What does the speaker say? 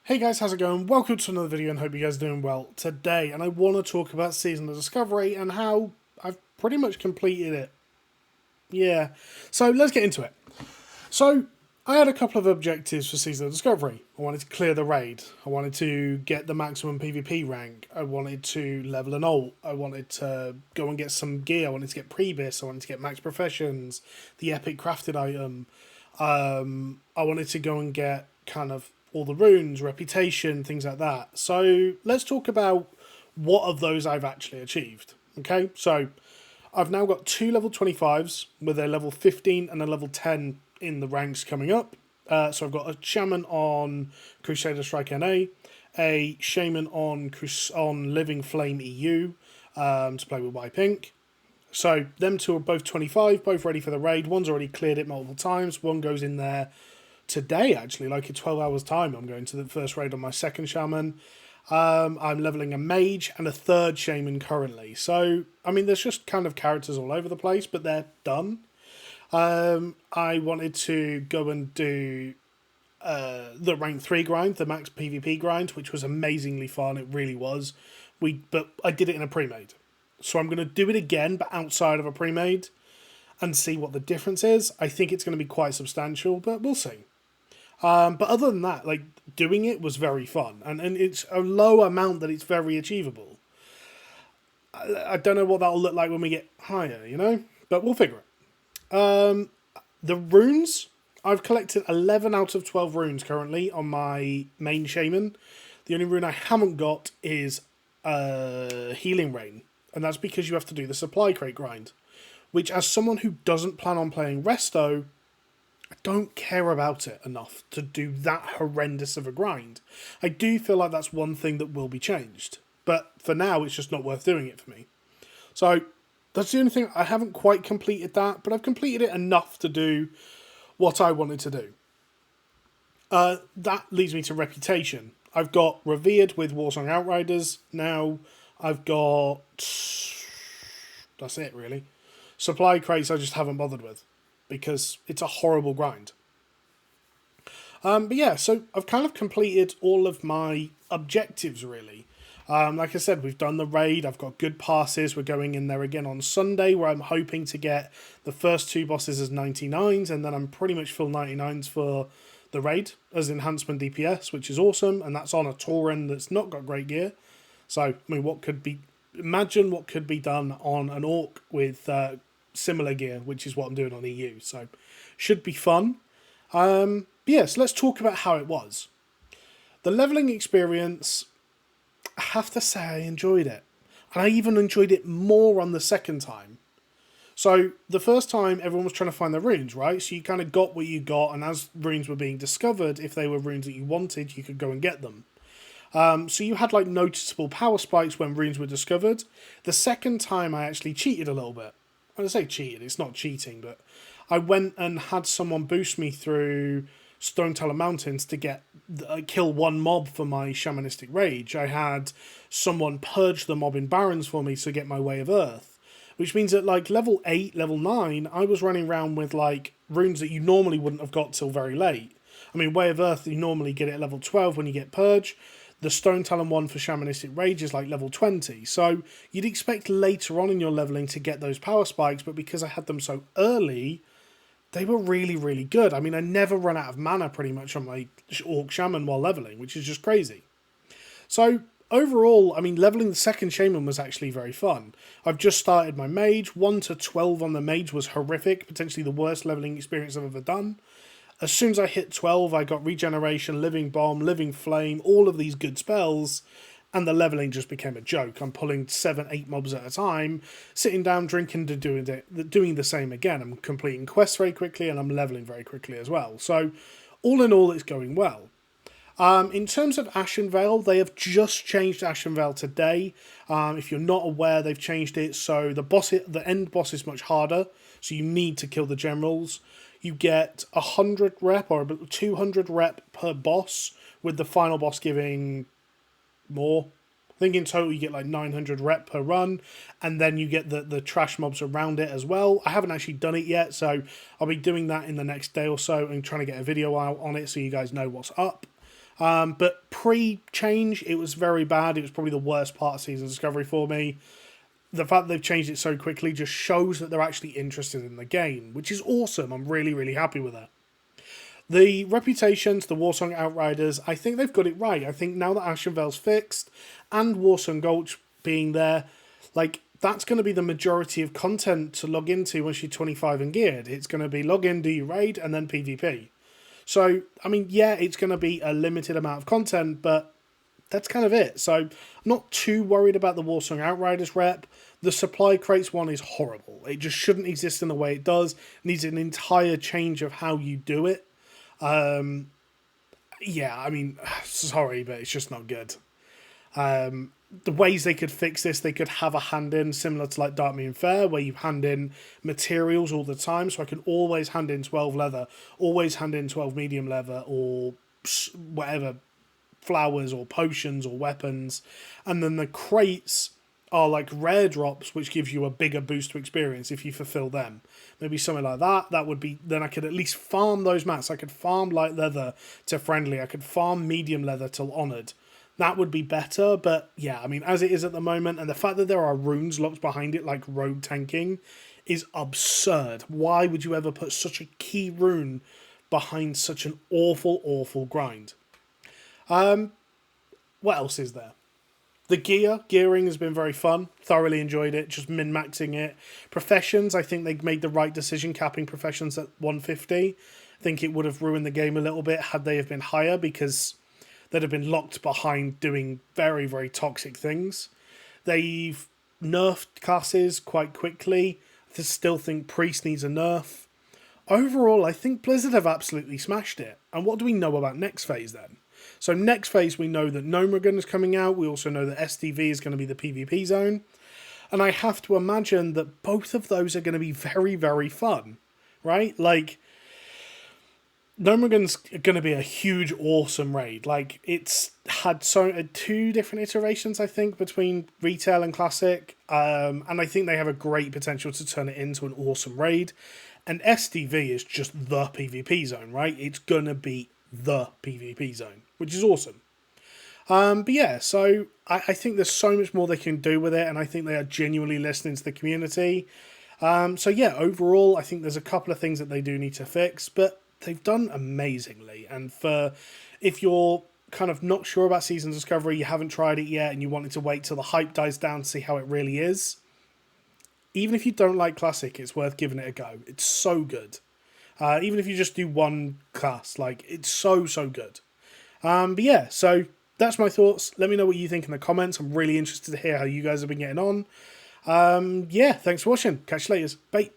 Hey guys, how's it going? Welcome to another video and hope you guys are doing well today. And I want to talk about Season of Discovery and how I've pretty much completed it. Yeah, so let's get into it. So I had a couple of objectives for Season of Discovery. I wanted to clear the raid. I wanted to get the maximum PvP rank. I wanted to level an ult. I wanted to go and get some gear. I wanted to get Prebis. I wanted to get Max Professions, the epic crafted item. I wanted to go and get kind of all the runes, reputation, things like that. So let's talk about what of those I've actually achieved. Okay, so I've now got two level 25s with a level 15 and a level 10 in the ranks coming up. So I've got a Shaman on Crusader Strike NA, a Shaman on Living Flame EU to play with White Pink. So them two are both 25, both ready for the raid. One's already cleared it multiple times. One goes in there today, actually, like in 12 hours time. I'm going to the first raid on my second Shaman. I'm leveling a mage and a third shaman currently. So, I mean, there's just kind of characters all over the place, but they're done. I wanted to go and do the rank 3 grind, the max PvP grind, which was amazingly fun. It really was. But I did it in a pre-made. So I'm going to do it again, but outside of a pre-made, and see what the difference is. I think it's going to be quite substantial, but we'll see. But other than that, like, doing it was very fun. And it's a low amount that it's very achievable. I don't know what that'll look like when we get higher, you know? But we'll figure it. The runes, I've collected 11 out of 12 runes currently on my main shaman. The only rune I haven't got is Healing Rain. And that's because you have to do the supply crate grind. Which, as someone who doesn't plan on playing Resto, I don't care about it enough to do that horrendous of a grind. I do feel like that's one thing that will be changed. But for now, it's just not worth doing it for me. So, that's the only thing. I haven't quite completed that, but I've completed it enough to do what I wanted to do. That leads me to Reputation. I've got Revered with Warsong Outriders. Now, I've got... That's it, really. Supply crates I just haven't bothered with, because it's a horrible grind. But yeah, so I've kind of completed all of my objectives, really. Like I said, we've done the raid. I've got good passes. We're going in there again on Sunday, where I'm hoping to get the first two bosses as 99s, and then I'm pretty much full 99s for the raid as enhancement DPS, which is awesome, and that's on a Tauren that's not got great gear. So, I mean, imagine what could be done on an Orc with similar gear, which is what I'm doing on EU. So, should be fun. But yes, let's talk about how it was. The leveling experience, I have to say I enjoyed it. And I even enjoyed it more on the second time. So, the first time, everyone was trying to find the runes, right? So you kind of got what you got, and as runes were being discovered, if they were runes that you wanted, you could go and get them. So you had like noticeable power spikes when runes were discovered. The second time I actually cheated a little bit. When I say cheated, it's not cheating, but I went and had someone boost me through Stone Talon Mountains to kill one mob for my Shamanistic Rage. I had someone purge the mob in Barrens for me to get my Way of Earth. Which means at like level 8, level 9, I was running around with like runes that you normally wouldn't have got till very late. I mean, Way of Earth, you normally get it at level 12 when you get Purge. The Stone Talon one for Shamanistic Rage is like level 20. So you'd expect later on in your leveling to get those power spikes, but because I had them so early, they were really, really good. I mean, I never run out of mana pretty much on my Orc Shaman while leveling, which is just crazy. So overall, I mean, leveling the second Shaman was actually very fun. I've just started my Mage. 1 to 12 on the Mage was horrific, potentially the worst leveling experience I've ever done. As soon as I hit 12, I got Regeneration, Living Bomb, Living Flame, all of these good spells, and the leveling just became a joke. I'm pulling 7, 8 mobs at a time, sitting down, drinking, and doing the same again. I'm completing quests very quickly, and I'm leveling very quickly as well. So, all in all, it's going well. In terms of Ashen Vale, they have just changed Ashen Vale today. If you're not aware, they've changed it, so the end boss is much harder, so you need to kill the generals. You get 100 rep or 200 rep per boss, with the final boss giving more. I think in total you get like 900 rep per run, and then you get the trash mobs around it as well. I haven't actually done it yet, so I'll be doing that in the next day or so and trying to get a video out on it so you guys know what's up. But pre-change, it was very bad. It was probably the worst part of Season Discovery for me. The fact that they've changed it so quickly just shows that they're actually interested in the game, which is awesome. I'm really, really happy with that. The reputations, the Warsong Outriders, I think they've got it right. I think now that Ashenvale's fixed and Warsong Gulch being there, like, that's going to be the majority of content to log into once you're 25 and geared. It's going to be log in, do your raid, and then PvP. So, I mean, yeah, it's going to be a limited amount of content, but that's kind of it. So, I'm not too worried about the Warsong Outriders rep. The supply crates one is horrible. It just shouldn't exist in the way it does. It needs an entire change of how you do it. Yeah, I mean, sorry, but it's just not good. The ways they could fix this, they could have a hand in similar to like Dark Moon Fair, where you hand in materials all the time. So I can always hand in 12 leather, always hand in 12 medium leather, or whatever, flowers or potions or weapons. And then the crates are like rare drops, which gives you a bigger boost to experience if you fulfill them. Maybe something like that. That would be, then I could at least farm those mats. I could farm light leather to friendly. I could farm medium leather to honoured. That would be better, but yeah, I mean, as it is at the moment, and the fact that there are runes locked behind it, like rogue tanking, is absurd. Why would you ever put such a key rune behind such an awful, awful grind? What else is there? The gearing has been very fun. Thoroughly enjoyed it, just min-maxing it. Professions, I think they made the right decision capping professions at 150. I think it would have ruined the game a little bit had they have been higher, because that have been locked behind doing very, very toxic things. They've nerfed classes quite quickly. I still think Priest needs a nerf. Overall, I think Blizzard have absolutely smashed it. And what do we know about next phase then? So next phase, we know that Gnomeregan is coming out. We also know that STV is going to be the PvP zone. And I have to imagine that both of those are going to be very, very fun, right? Like, Gnomeregan's going to be a huge, awesome raid. Like, it's had two different iterations, I think, between retail and classic. And I think they have a great potential to turn it into an awesome raid. And STV is just the PvP zone, right? It's going to be the PvP zone, which is awesome. But yeah, so I think there's so much more they can do with it, and I think they are genuinely listening to the community. So yeah, overall, I think there's a couple of things that they do need to fix, but they've done amazingly. And if you're kind of not sure about Season Discovery, you haven't tried it yet, and you wanted to wait till the hype dies down to see how it really is, even if you don't like Classic, it's worth giving it a go. It's so good. Even if you just do one class, like, it's so, so good. But yeah, so that's my thoughts. Let me know what you think in the comments. I'm really interested to hear how you guys have been getting on. Yeah, thanks for watching. Catch you later. Bye.